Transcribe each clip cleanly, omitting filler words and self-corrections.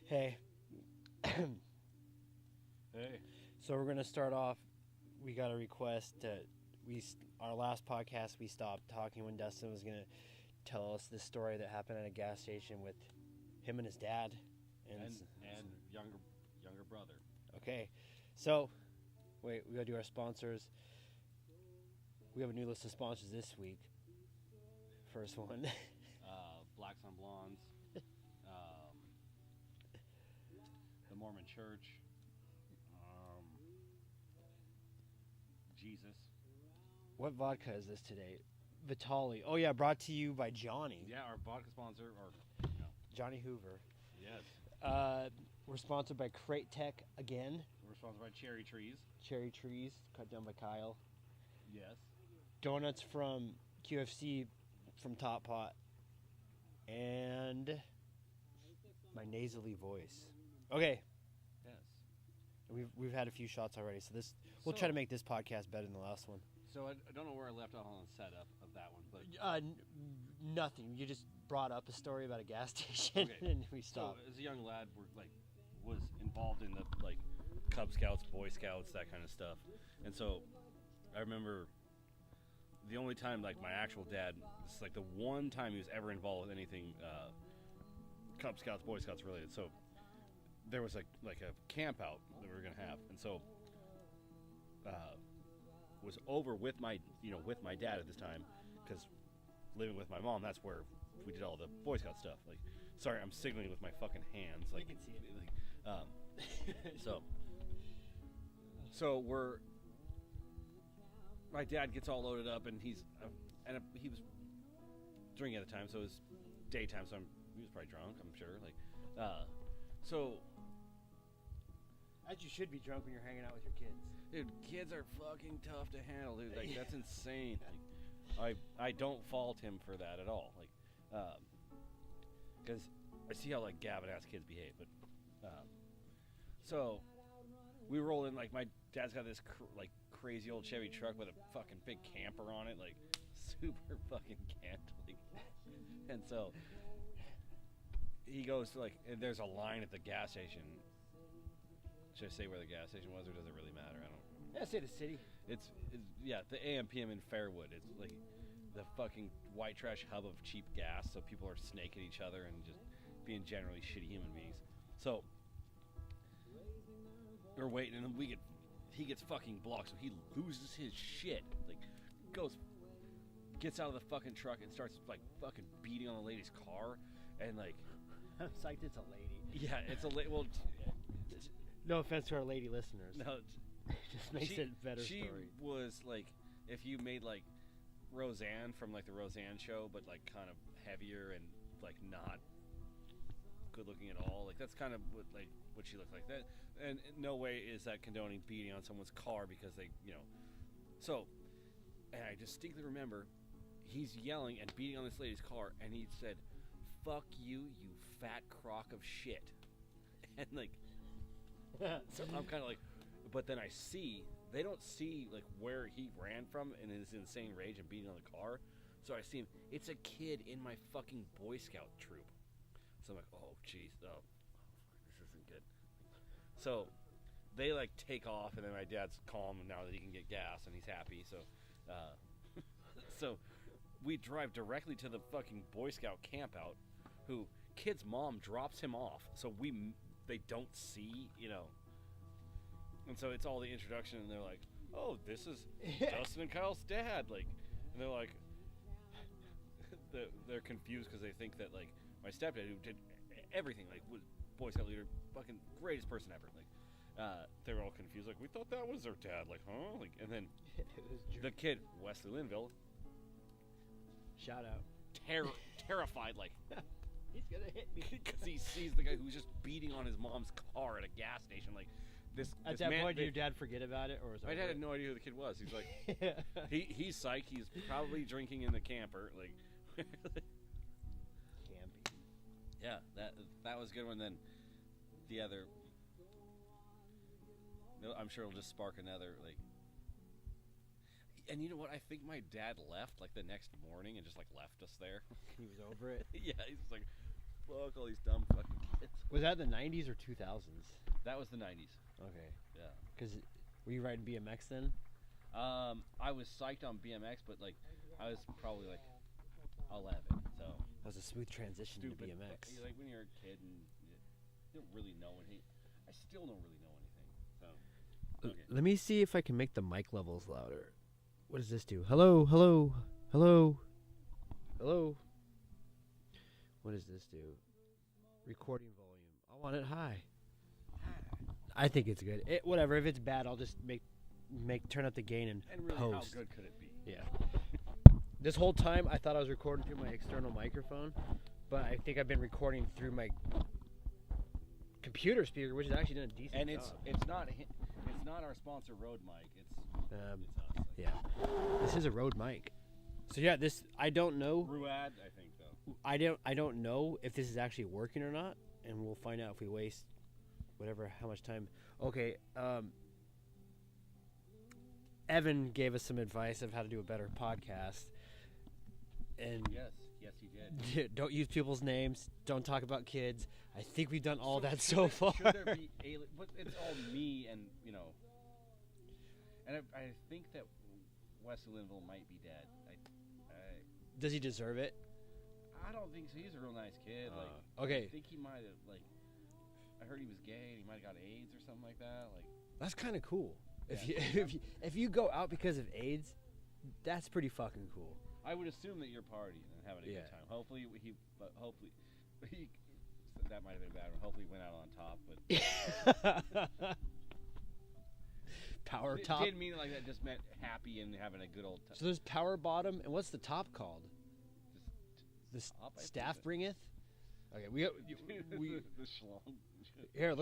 Hey. Hey. So we're gonna start off. We got a request to our last podcast we stopped talking when Dustin was gonna tell us the story that happened at a gas station with him and his dad And younger brother. Okay, so wait, we gotta do our sponsors. We have a new list of sponsors this week. First one. Blacks on Blondes. The Mormon Church. Jesus. What vodka is this today? Vitali. Oh yeah, brought to you by Johnny. Yeah, our vodka sponsor, Johnny Hoover. yes. We're sponsored by Crate Tech again. We're sponsored by Cherry Trees. Cherry Trees, cut down by Kyle. Yes. Donuts from QFC from Top Pot. And my nasally voice. Okay, Yes. we've had a few shots already, so we'll try to make this podcast better than the last one. So I don't know where I left off on the setup of that one, but Nothing. You just brought up a story about a gas station, Okay. and we stopped. So as a young lad, was involved in the Cub Scouts, Boy Scouts, that kind of stuff, and so I remember the only time my actual dad, this is the one time he was ever involved with anything Cub Scouts, Boy Scouts related. So there was a camp out that we were gonna have, and so was over with my dad at this time, because living with my mom, that's where we did all the Boy Scout stuff. Sorry, I'm signaling with my fucking hands. You can see it. So my dad gets all loaded up, and he was drinking at the time, so it was daytime, so he was probably drunk, I'm sure. So As you should be drunk when you're hanging out with your kids. dude, kids are fucking tough to handle, dude. That's insane. I don't fault him for that at all. Because I see how Gavin ass kids behave. But so we roll in. My dad's got this crazy old Chevy truck with a fucking big camper on it, super fucking camped. And so he goes to and there's a line at the gas station. Should I say where the gas station was, or does it really matter? I don't. Yeah, say the city. It's the AMPM in Fairwood. It's the fucking white trash hub of cheap gas, so people are snaking each other and just being generally shitty human beings. So we're waiting, and then he gets fucking blocked, so he loses his shit. Gets out of the fucking truck and starts fucking beating on the lady's car, and I'm psyched it's a lady. yeah, it's a well. No offense to our lady listeners. No, It just makes it a better she story. was if you made Roseanne from the Roseanne show, but kind of heavier and not good looking at all. That's kind of what she looked like. That, and in no way is that condoning beating on someone's car because they So, and I distinctly remember he's yelling and beating on this lady's car, and he said, "Fuck you, you fat crock of shit," and so I'm kind of but then I see, they don't see where he ran from in his insane rage and beating on the car. So I see him, it's a kid in my fucking Boy Scout troop. So I'm oh jeez, oh this isn't good. So they take off, and then my dad's calm now that he can get gas and he's happy. So so we drive directly to the fucking Boy Scout camp out, who kid's mom drops him off, so they don't see, and so it's all the introduction, and they're like, "Oh, this is Dustin and Kyle's dad," and they're they're confused because they think that my stepdad, who did everything, was Boy Scout leader, fucking greatest person ever, they were all confused, we thought that was their dad, huh? And then the kid, Wesley Linville, Shout out. terrified, He's gonna hit me. because he sees the guy who's just beating on his mom's car at a gas station. At that point, did your dad forget about it, or was it? My dad had no idea who the kid was. He's he's psyched. He's probably drinking in the camper. Campy. Yeah, that was a good one. Then the other, I'm sure it'll just spark another And you know what? I think my dad left the next morning and just left us there. He was over it. Yeah, he's fuck all these dumb fucking kids. Was that the 90s or 2000s? That was the 90s. Okay. Yeah. Because were you riding BMX then? I was psyched on BMX, but like I was probably like 11, so That was a smooth transition to stupid. BMX. But, like when you're a kid and you don't really know anything. I still don't really know anything. So okay. Let me see if I can make the mic levels louder. What does this do? Hello, hello, hello, hello. What does this do? Recording volume. I want it high. I think it's good. Whatever. If it's bad, I'll just turn up the gain and really, post. how good could it be? Yeah. This whole time, I thought I was recording through my external microphone, but I think I've been recording through my computer speaker, which is actually done a decent And job. it's not our sponsor Rode mic. It's us. Like, Yeah. This is a Rode mic. So yeah, this I don't know. Ruad, I think though. I don't know if this is actually working or not, and we'll find out if we waste how much time. Okay, Evan gave us some advice of how to do a better podcast. And Yes, he did. don't use people's names. Don't talk about kids. I think we've done all that so far. Should there be but it's all me and, and I think that Wesley Linville might be dead. Does he deserve it? I don't think so. He's a real nice kid. Okay. I think he might have, I heard he was gay and he might have got AIDS or something like that. That's kind of cool. Yeah. If you go out because of AIDS, that's pretty fucking cool. I would assume that you're partying and having a good time. Hopefully he that might have been a bad one. Hopefully he went out on top, but Power it top. didn't mean it like that. Just meant happy and having a good old time. So there's power bottom, and what's the top called? The top, I staff think bringeth. Okay, we the schlong. here.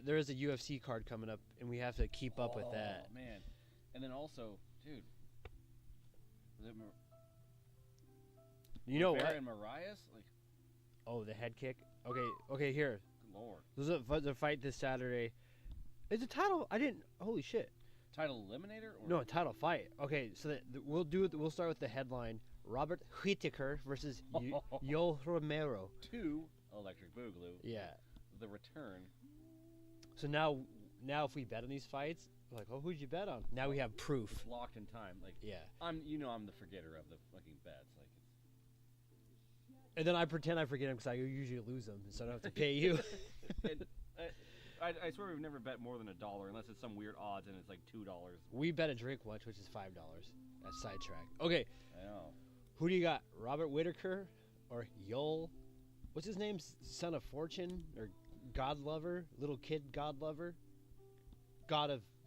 There is a UFC card coming up, and we have to keep up with that. Oh man, and then also, dude, was it you know Rivera what? and Marias? Oh, the head kick. Okay. Here, Good lord. there's a fight this Saturday. It's a title. Holy shit. Title eliminator? Or? No, a title fight. Okay, so we'll start with the headline: Robert Whittaker versus Yoel Romero. 2 Electric Boogaloo. Yeah. The return. So now if we bet on these fights, like, who'd you bet on? Now we have proof. It's locked in time. Yeah. I'm the forgetter of the fucking bets. And then I pretend I forget them because I usually lose them, so I don't have to pay you. I swear we've never bet more than $1 unless it's some weird odds and it's like $2. We bet a drink once, which is $5. That's sidetrack. Okay. I know. Who do you got? Robert Whittaker or Yoel? What's his name? Son of Fortune or God Lover? Little kid God Lover?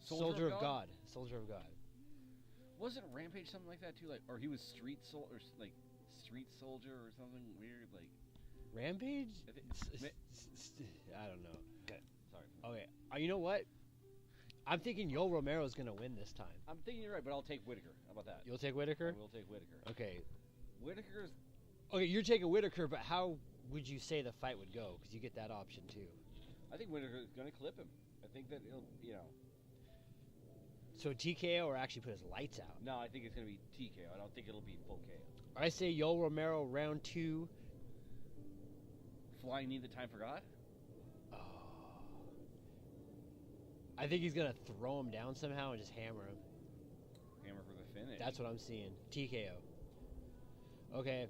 Soldier of God. Soldier of God. Wasn't Rampage something like that too? Or he was Street Soldier or something weird Rampage? I don't know. Okay. Sorry. Okay. You know what? I'm thinking Yoel Romero's going to win this time. I'm thinking you're right, but I'll take Whittaker. How about that? You'll take Whittaker? I will take Whittaker. Okay. Whittaker's... Okay, you're taking Whittaker, but how would you say the fight would go? Because you get that option, too. I think Whittaker's going to clip him. I think that he'll, So TKO or actually put his lights out? No, I think it's going to be TKO. I don't think it'll be full KO. I say Yoel Romero round 2. Flying Knee that time forgot? Oh. I think he's going to throw him down somehow and just hammer him. Hammer for the finish. That's what I'm seeing. TKO. Okay.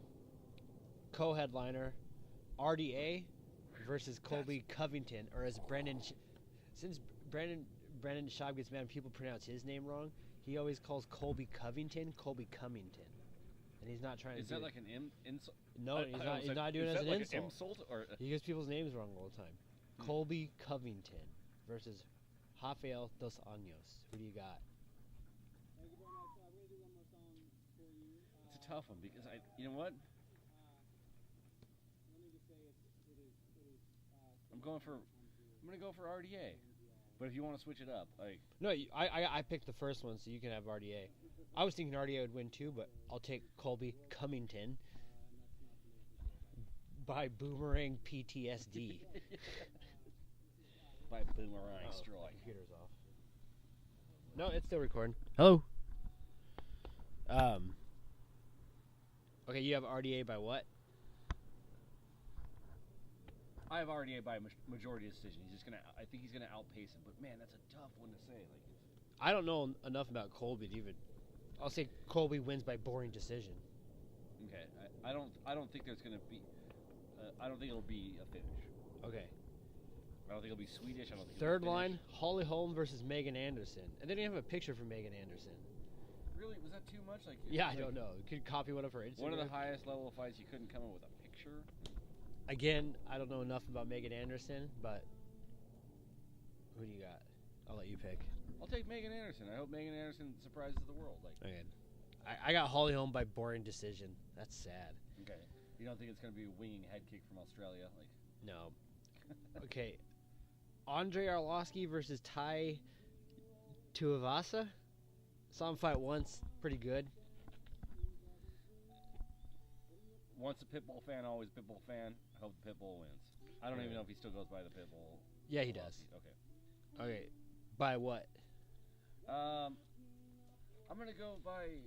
Co-headliner, RDA versus Colby Covington, or as since Brandon Schaub gets mad when people pronounce his name wrong, he always calls Colby Covington Colby Cummington, and he's not trying to. Is that like an insult? No, he's not doing it as an insult. An insult or he gets people's names wrong all the time. Colby Covington versus Rafael Dos Anjos. Who do you got? It's a tough one because you know what? I'm going to go for RDA. But if you want to switch it up, No, I picked the first one, so you can have RDA. I was thinking RDA would win too, but I'll take Colby Cummington by Boomerang PTSD. By Boomerang Strike. Computer's off. No, it's still recording. Hello. Okay, you have RDA by what? I've already by majority decision. I think he's gonna outpace him. But man, that's a tough one to say. Like, I don't know enough about Colby to even. I'll say Colby wins by boring decision. okay, I don't think there's gonna be. I don't think it'll be a finish. Okay. I don't think it'll be Swedish. I don't think. Third it'll be line: Holly Holm versus Megan Anderson, and they didn't have a picture for Megan Anderson. Really, was that too much? Like, Yeah, like, I don't know. You could copy one of her Instagram. One of the highest level of fights, you couldn't come up with a picture. Again, I don't know enough about Megan Anderson, but who do you got? I'll let you pick. I'll take Megan Anderson. I hope Megan Anderson surprises the world. Like, Okay. I got Holly Holm by boring decision. That's sad. okay, you don't think it's gonna be a winging head kick from Australia? Like, No. Okay. Andre Arlovsky versus Tai Tuivasa. Saw him fight once. Pretty good. once a Pitbull fan, always a Pitbull fan. I hope the Pitbull wins. I don't even know if he still goes by the Pitbull. Yeah, he does. Okay. Okay. By what? I'm gonna go by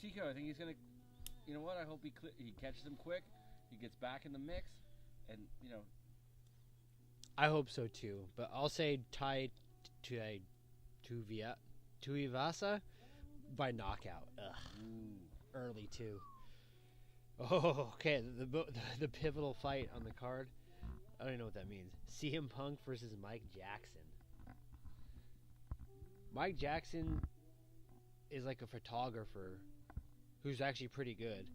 Tico. I think he's gonna. You know what? I hope he catches him quick. He gets back in the mix, and you know. I hope so too, but I'll say Tai Tuivasa by knockout. Ugh. Ooh. Early too. Oh, okay. The pivotal fight on the card. I don't even know what that means. CM Punk versus Mike Jackson. Mike Jackson is like a photographer who's actually pretty good.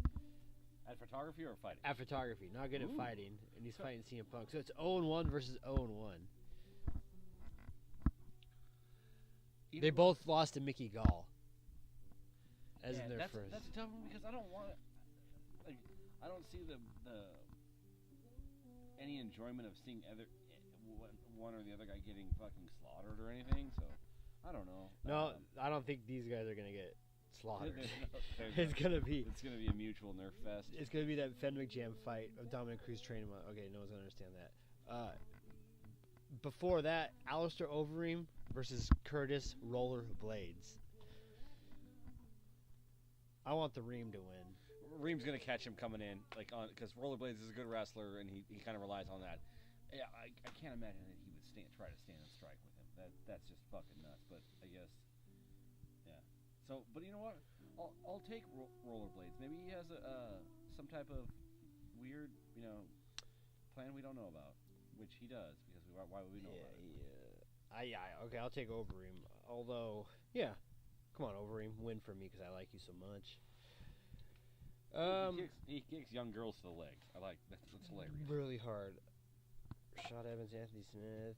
At photography or fighting? At photography. Not good Ooh. at fighting. And he's fighting CM Punk. So it's 0-1 versus 0-1. They both lost to Mickey Gall. As in their first. That's a tough one because I don't want like I don't see the any enjoyment of seeing one or the other guy getting fucking slaughtered or anything. So I don't know. No, I don't think these guys are gonna get slaughtered. It's gonna be a mutual nerf fest. It's gonna be that Fenn McJam fight of Dominic Cruz training him. Okay, no one's gonna understand that. Before that, Alistair Overeem versus Curtis Roller Blades. I want the Reem to win. Reem's gonna catch him coming in, like on because Rollerblades is a good wrestler and he kind of relies on that. Yeah, I can't imagine that he would try to stand and strike with him. That's just fucking nuts. But I guess, yeah. So, but you know what? I'll take Rollerblades. Maybe he has some type of weird, plan we don't know about, which he does because why would we know about it? Yeah. Okay, I'll take Overeem. Although, yeah, come on, Overeem, win for me because I like you so much. He kicks young girls to the legs. I like that's hilarious. Really hard. Rashad Evans, Anthony Smith.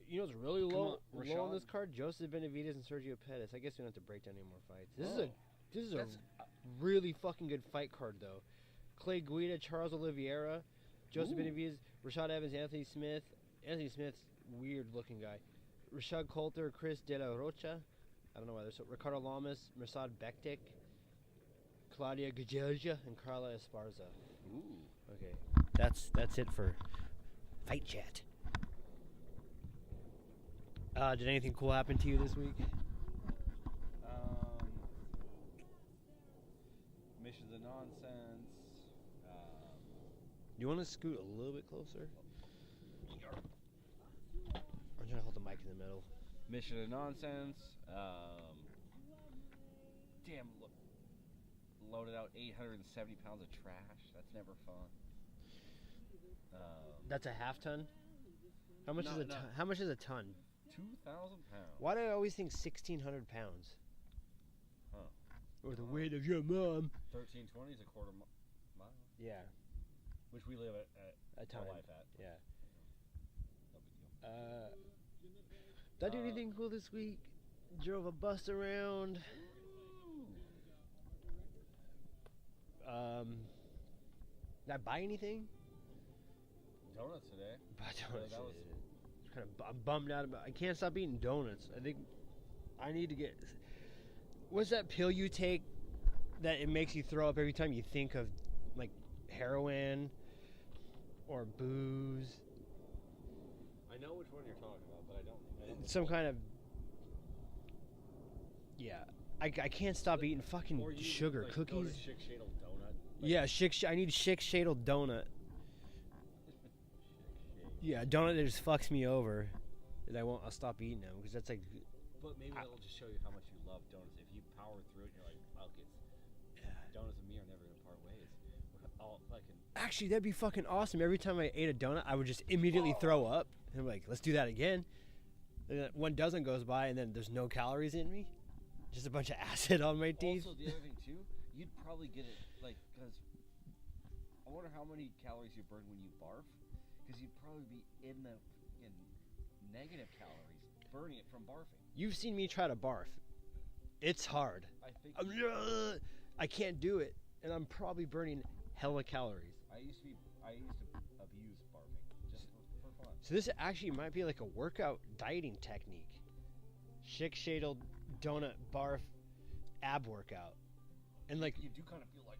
You know what's really low on this card? Joseph Benavidez and Sergio Pettis. I guess we don't have to break down any more fights. This is a really fucking good fight card though. Clay Guida, Charles Oliveira, Joseph Benavidez, Rashad Evans, Anthony Smith. Anthony Smith's weird looking guy. Rashad Coulter, Chris De La Rocha. I don't know why they're so. Ricardo Lamas, Mirsad Bektik, Claudia Gadelja, and Carla Esparza. Ooh. Okay, that's it for Fight Chat. Did anything cool happen to you this week? Missions of Nonsense. You want to scoot a little bit closer? I'm trying to hold the mic in the middle. Mission of Nonsense. Loaded out 870 pounds of trash. That's never fun. That's a half ton? How much is a ton? How much is a ton? 2,000 pounds. Why do I always think 1,600 pounds? Huh. Or the weight of your mom. 1320 is a quarter mile. Yeah. Which we live at a ton. Life at. Yeah. No big deal. Did I do anything cool this week? Drove a bus around. Did I buy anything? Donuts today. I'm bummed out about. I can't stop eating donuts. I think I need to get. What's that pill you take that it makes you throw up every time you think of like heroin or booze? I know which one you're talking about, but I don't. Some kind of. Yeah, I can't stop eating fucking sugar cookies. Go to Schick Shadle Donut. Yeah, I need Schick Shadle donut. Yeah, a donut that just fucks me over, and I'll stop eating them because that's like. But maybe that'll just show you how much you love donuts. If you power through it, and you're like, fuck it. Donuts and me are never gonna part ways. All fucking. Actually, that'd be fucking awesome. Every time I ate a donut, I would just immediately throw up. And I'm like, let's do that again. And then 1 dozen goes by, and then there's no calories in me. Just a bunch of acid on my teeth. Also, the other thing, too, you'd probably get it, like, because I wonder how many calories you burn when you barf. Because you'd probably be in negative calories, burning it from barfing. You've seen me try to barf. It's hard. I can't do it, and I'm probably burning hella calories. I used to abuse barfing just for fun. So this actually might be like a workout dieting technique. Shake, donut, barf, ab workout, and like you do kind of feel like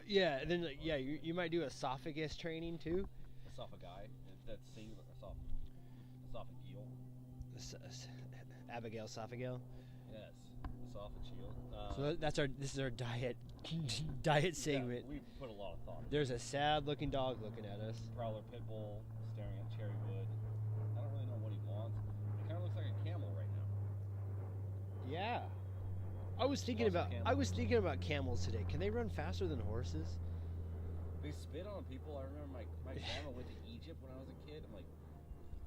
yeah, and then like you might do esophagus training too. Esophagus, that's singular. Esophageal. Abigail esophageal. Yes, esophageal. So this is our diet segment. Yeah, we put a lot of thought. There's a sad looking dog looking at us. Prowler pit bull staring at cherry wood. I don't really know what he wants. It kind of looks like a camel right now. Yeah. I was thinking about camels today. Can they run faster than horses? They spit on people. I remember my grandma went to Egypt when I was a kid. I'm like,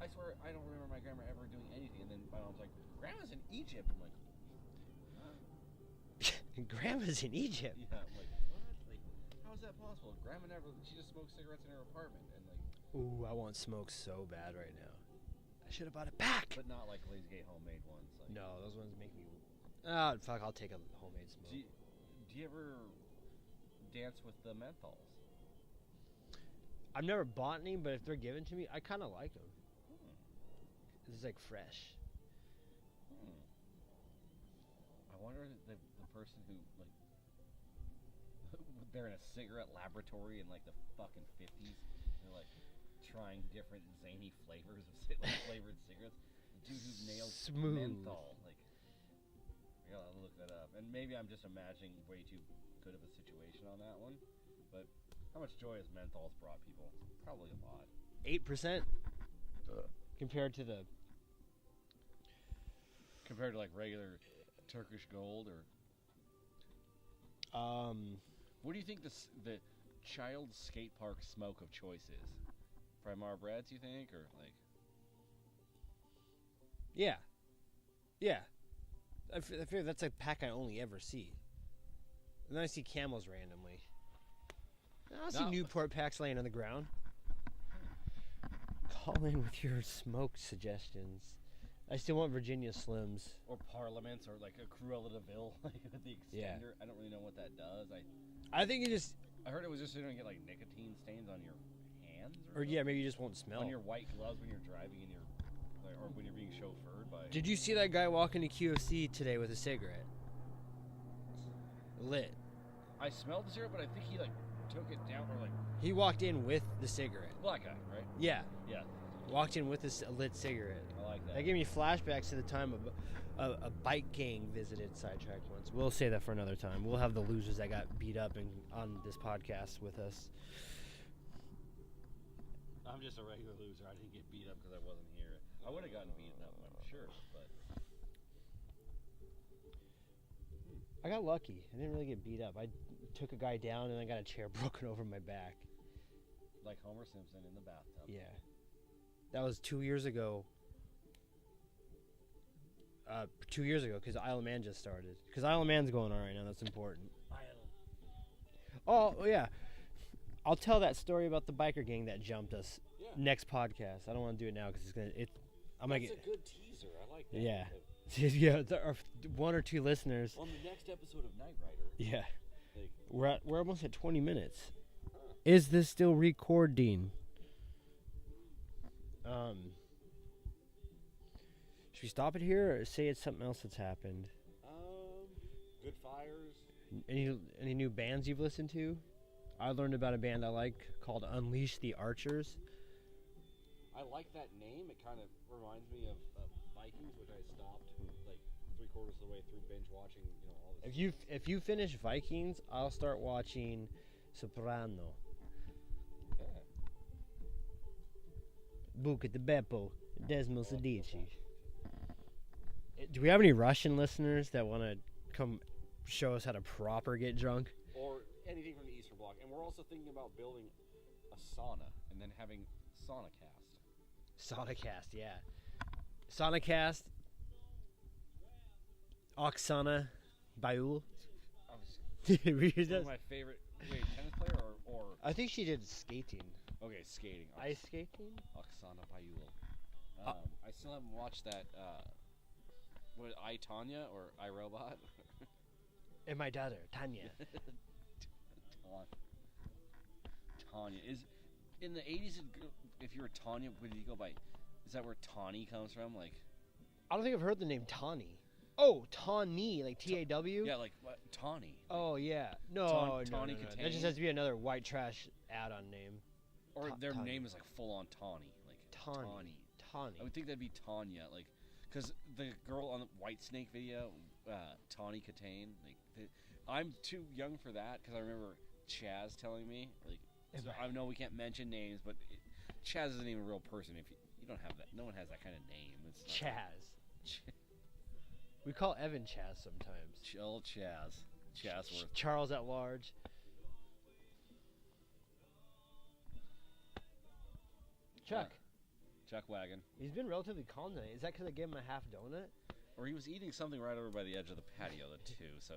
I swear I don't remember my grandma ever doing anything. And then my mom's like, Grandma's in Egypt. I'm like, Grandma's in Egypt? Yeah, I'm like, what? Like, how is that possible? Grandma she just smokes cigarettes in her apartment. And like, ooh, I want smoke so bad right now. I should have bought it back. But not like Lazy Gate homemade ones. Like, no, those ones make me... Oh, fuck, I'll take a homemade smoke. Do you ever dance with the menthols? I've never bought any, but if they're given to me, I kind of like them. It's like fresh. I wonder if the person who, like, they're in a cigarette laboratory in, like, the fucking 50s. They're, like, trying different zany flavors of flavored cigarettes. The dude who nailed smooth menthol. Like, I gotta look that up. And maybe I'm just imagining way too good of a situation on that one. But how much joy has menthols brought people? Probably a lot. 8% compared to like regular Turkish Gold or. What do you think the child skate park smoke of choice is? Primar Breads, you think, or like? Yeah. I feel that's a pack I only ever see. And then I see Camels randomly. I see Newport packs laying on the ground. Call in with your smoke suggestions. I still want Virginia Slims. Or Parliaments, or like a Cruella de Vil, like with the extender. Yeah. I don't really know what that does. I think it just... I heard it was just so you don't get like nicotine stains on your hands. Or yeah, maybe you just won't smell. On your white gloves when you're driving in your... or when you're being chauffeured by... Did you see that guy walking to QFC today with a cigarette? Lit. I smelled the cigarette, but I think he like took it down or like... He walked in with the cigarette. Black guy, right? Yeah. Yeah. Walked in with a lit cigarette. I like that. That gave me flashbacks to the time a bike gang visited Sidetrack once. We'll say that for another time. We'll have the losers that got beat up on this podcast with us. I'm just a regular loser. I didn't get beat up because I wasn't here. I would have gotten beaten up, I'm sure, but... I got lucky. I didn't really get beat up. I took a guy down and I got a chair broken over my back. Like Homer Simpson in the bathtub. Yeah. That was 2 years ago. 2 years ago, because Isle of Man just started. Because Isle of Man's going on right now. That's important. Oh, yeah. I'll tell that story about the biker gang that jumped us next podcast. I don't want to do it now because I'm gonna get. That's a good teaser. I like that. Yeah. Yeah, there are 1 or 2 listeners. On the next episode of Knight Rider. Yeah. We're almost at 20 minutes. Is this still recording? Should we stop it here or say it's something else that's happened? Good fires. Any new bands you've listened to? I learned about a band I like called Unleash the Archers. I like that name. It kind of reminds me of Vikings, which I stopped like 3/4 of the way through binge watching. All this. If you finish Vikings, I'll start watching Soprano. Yeah. Buca de Beppo, Desmo Sedici. Do we have any Russian listeners that want to come show us how to proper get drunk? Or anything from the Eastern Bloc. And we're also thinking about building a sauna and then having SaunaCast. SaunaCast, yeah. SaunaCast. Oksana Bayul. One of my favorite. Wait, tennis player or I think she did skating. Okay, skating. Ice skating? Oksana Bayul. I still haven't watched that. What, I, Tanya or I, Robot? And my daughter, Tanya. Tanya. Is in the 80s, if you were Tanya, would you go by? Is that where Tawny comes from? Like, I don't think I've heard the name Tawny. Oh, Tawny, like T-A-W? yeah, like what? Tawny. Oh, yeah. No, Tawny no. Katane? That just has to be another white trash add-on name. Or their Tawny. name is like full on Tawny. Like Tawny. I would think that'd be Tanya, like, because the girl on the White Snake video, Tawny Katane, like, I'm too young for that because I remember Chaz telling me, like, so I know we can't mention names, but Chaz isn't even a real person. If you don't have that, no one has that kind of name. It's Chaz. We call Evan Chaz sometimes. Chill Chaz. Chazworth. Charles at large. Chuck. Chuck Wagon. He's been relatively calm tonight. Is that because I gave him a half donut? Or he was eating something right over by the edge of the patio, too. So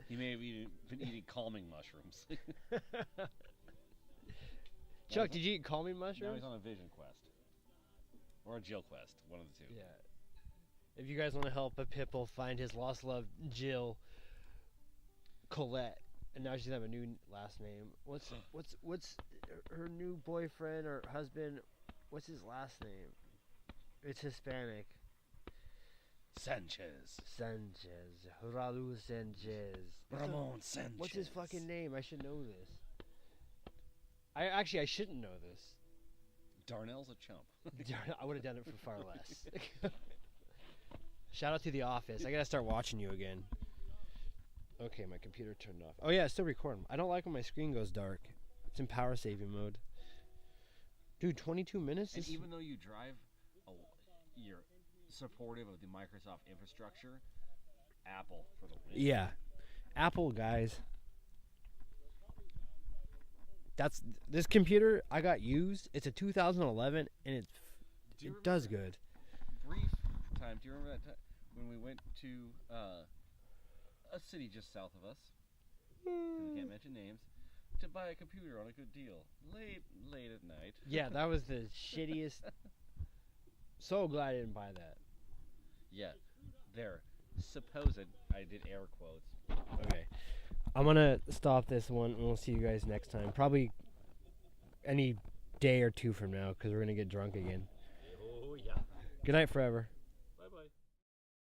he may have been eating calming mushrooms. Chuck, did you eat calming Now mushrooms? he's on a vision quest. Or a Jill quest. One of the two. Yeah. If you guys want to help a Pipple find his lost love, Jill Colette, and now she's gonna have a new last name. What's her new boyfriend or husband? What's his last name? It's Hispanic. Sanchez. Raul Sanchez. Ramon Sanchez. What's his fucking name? I should know this. I shouldn't know this. Darnell's a chump. I would have done it for far less. Shout out to The Office. I gotta start watching you again. Okay, my computer turned off. Oh yeah, it's still recording. I don't like when my screen goes dark. It's in power saving mode. Dude, 22 minutes? And even though you drive, you're supportive of the Microsoft infrastructure, Apple for the win. Yeah. Apple, guys. That's this computer I got used. It's a 2011 and it does good. Brief time. Do you remember that time when we went to a city just south of us? 'Cause we can't mention names. To buy a computer on a good deal late at night. Yeah, that was the shittiest. So glad I didn't buy that. Yeah, there. Supposed. I did air quotes. Okay. I'm going to stop this one, and we'll see you guys next time. Probably any day or two from now, because we're going to get drunk again. Oh, yeah. Good night forever.